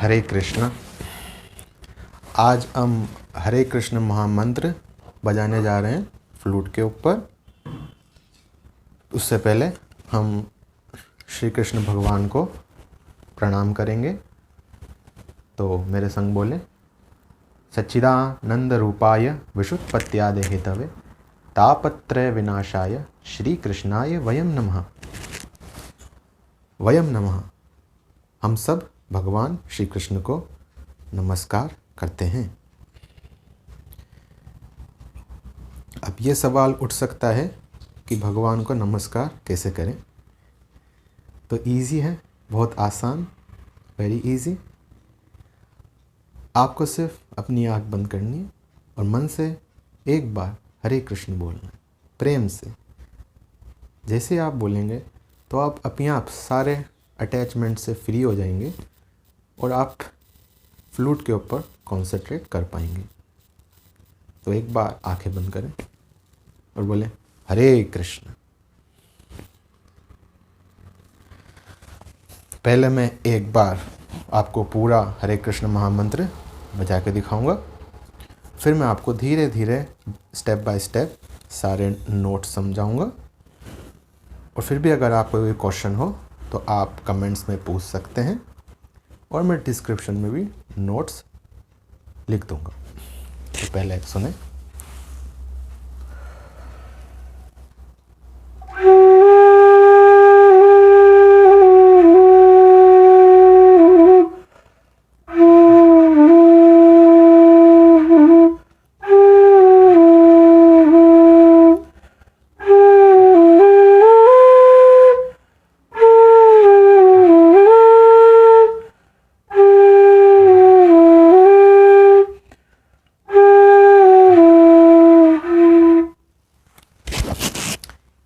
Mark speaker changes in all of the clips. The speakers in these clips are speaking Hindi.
Speaker 1: हरे कृष्ण। आज हम हरे कृष्ण महामंत्र बजाने जा रहे हैं फ्लूट के ऊपर। उससे पहले हम श्री कृष्ण भगवान को प्रणाम करेंगे। तो मेरे संग बोले, सच्चिदानंद रूपाय विशुद्धपत्यादि हेतवे तापत्रय विनाशाय श्री कृष्णाय वयम नमः। वयम नमः। हम सब भगवान श्री कृष्ण को नमस्कार करते हैं। अब ये सवाल उठ सकता है कि भगवान को नमस्कार कैसे करें। तो इजी है, बहुत आसान, वेरी इजी। आपको सिर्फ अपनी आँख बंद करनी है और मन से एक बार हरे कृष्ण बोलना है, प्रेम से। जैसे आप बोलेंगे तो आप अपने आप सारे अटैचमेंट से फ्री हो जाएंगे और आप फ्लूट के ऊपर कॉन्सेंट्रेट कर पाएंगे। तो एक बार आंखें बंद करें और बोलें हरे कृष्ण। पहले मैं एक बार आपको पूरा हरे कृष्ण महामंत्र बजा के दिखाऊंगा, फिर मैं आपको धीरे धीरे स्टेप बाय स्टेप सारे नोट्स समझाऊंगा। और फिर भी अगर आपको कोई क्वेश्चन हो तो आप कमेंट्स में पूछ सकते हैं और मैं डिस्क्रिप्शन में भी नोट्स लिख दूंगा। तो पहले सुने।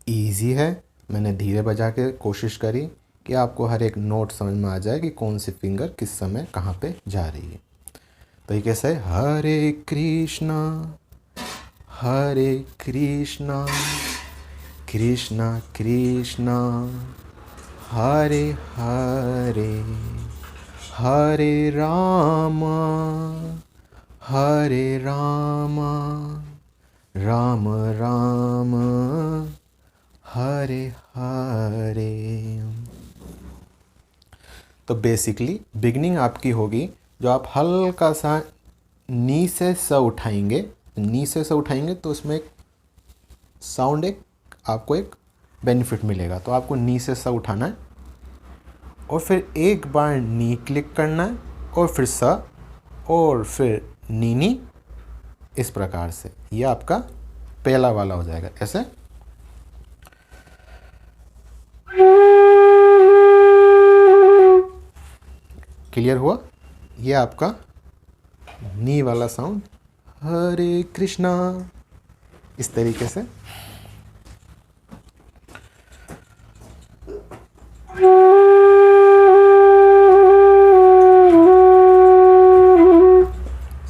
Speaker 1: ईजी है, मैंने धीरे बजा के कोशिश करी कि आपको हर एक नोट समझ में आ जाए कि कौन सी फिंगर किस समय कहाँ पे जा रही है। तो ये कैसे है, हरे कृष्णा कृष्णा कृष्णा हरे हरे, हरे राम राम राम हरे हरे। तो बेसिकली बिगनिंग आपकी होगी, जो आप हल्का सा नी से स उठाएंगे, नी से स उठाएंगे तो उसमें एक साउंड, एक आपको एक बेनिफिट मिलेगा। तो आपको नी से स उठाना है और फिर एक बार नी क्लिक करना है और फिर स और फिर नी, इस प्रकार से ये आपका पहला वाला हो जाएगा। ऐसे क्लियर हुआ? ये आपका नी वाला साउंड, हरे कृष्णा, इस तरीके से।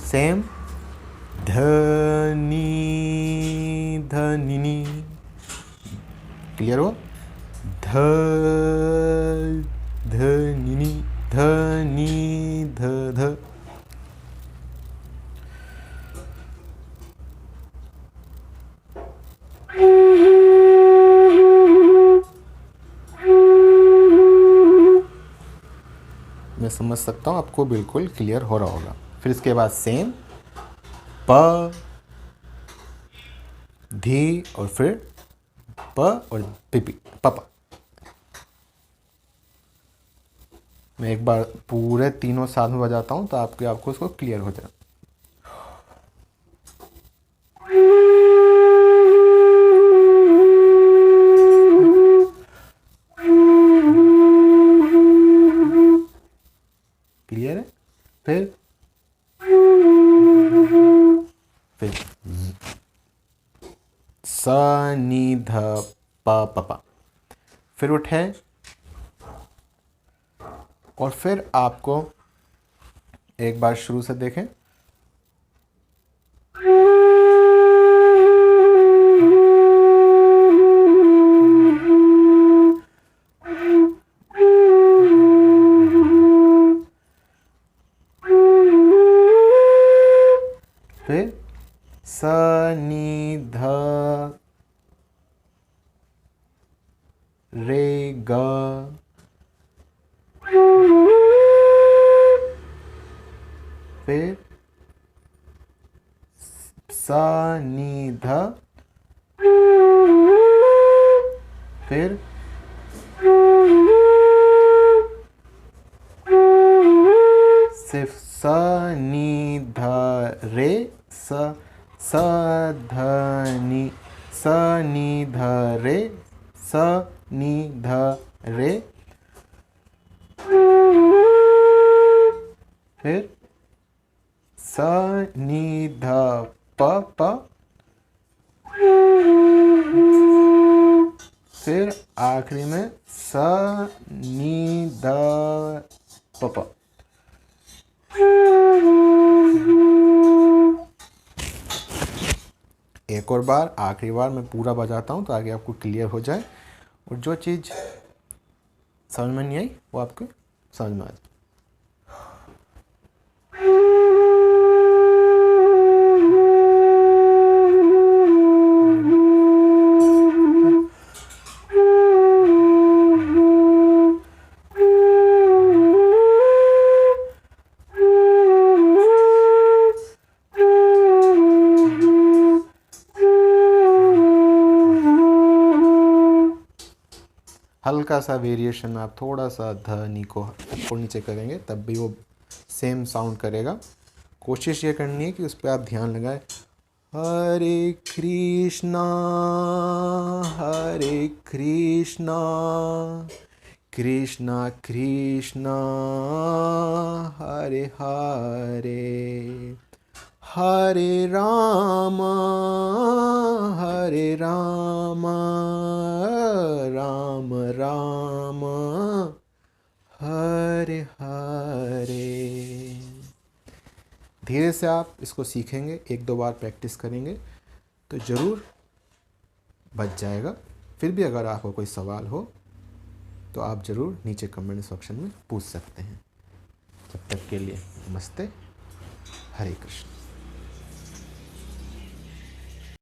Speaker 1: सेम धनी धनी, क्लियर हो? ध धनी धनी ध ध। मैं समझ सकता हूँ आपको बिल्कुल क्लियर हो रहा होगा। फिर इसके बाद सेम प धी और फिर प और पिपी, पापा। मैं एक बार पूरे तीनों साथ में बजाता हूँ तो आपको उसको क्लियर हो जाए। क्लियर है? फिर स नी ध प प। फिर उठे और फिर आपको एक बार शुरू से देखें। नी ध रे ग, फिर नी ध, फिर सिर्फ नी ध रे, ध नी ध रे, नी ध रे, फिर नी ध प, फिर आखिरी में नी ध प। एक और बार, आखिरी बार मैं पूरा बजाता हूँ तो आगे आपको क्लियर हो जाए, और जो चीज़ समझ में नहीं आई वो आपको समझ में आ जाए। हल्का सा वेरिएशन में आप थोड़ा सा ध नी को ऊपर नीचे करेंगे तब भी वो सेम साउंड करेगा। कोशिश ये करनी है कि उस पर आप ध्यान लगाएं। हरे कृष्णा कृष्णा कृष्णा हरे हरे, हरे राम राम राम हरे हरे। धीरे से आप इसको सीखेंगे, एक दो बार प्रैक्टिस करेंगे तो ज़रूर बच जाएगा। फिर भी अगर आपको कोई सवाल हो तो आप ज़रूर नीचे कमेंट सेक्शन में पूछ सकते हैं। तब तक के लिए नमस्ते, हरे कृष्ण।